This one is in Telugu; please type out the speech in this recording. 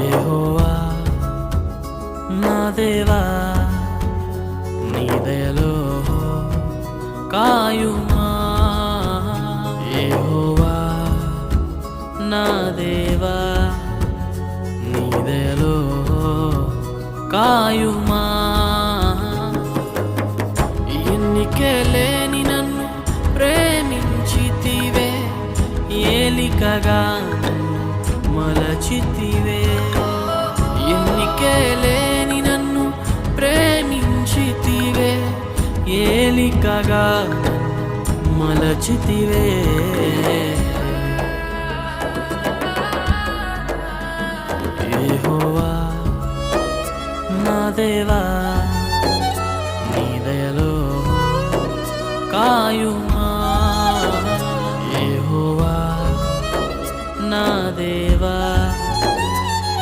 యెహోవా నా దేవా నీ దయలో కాయుమా యెహోవా నా దేవా నీ దయలో కాయుమా ఎన్నికే లేని నన్ను ప్రేమించితివే ఏలికగా మలచితివే ఎన్నికే లేని నన్ను ప్రేమించితివే ఏలికగా మలచితివే యెహోవా నా దేవా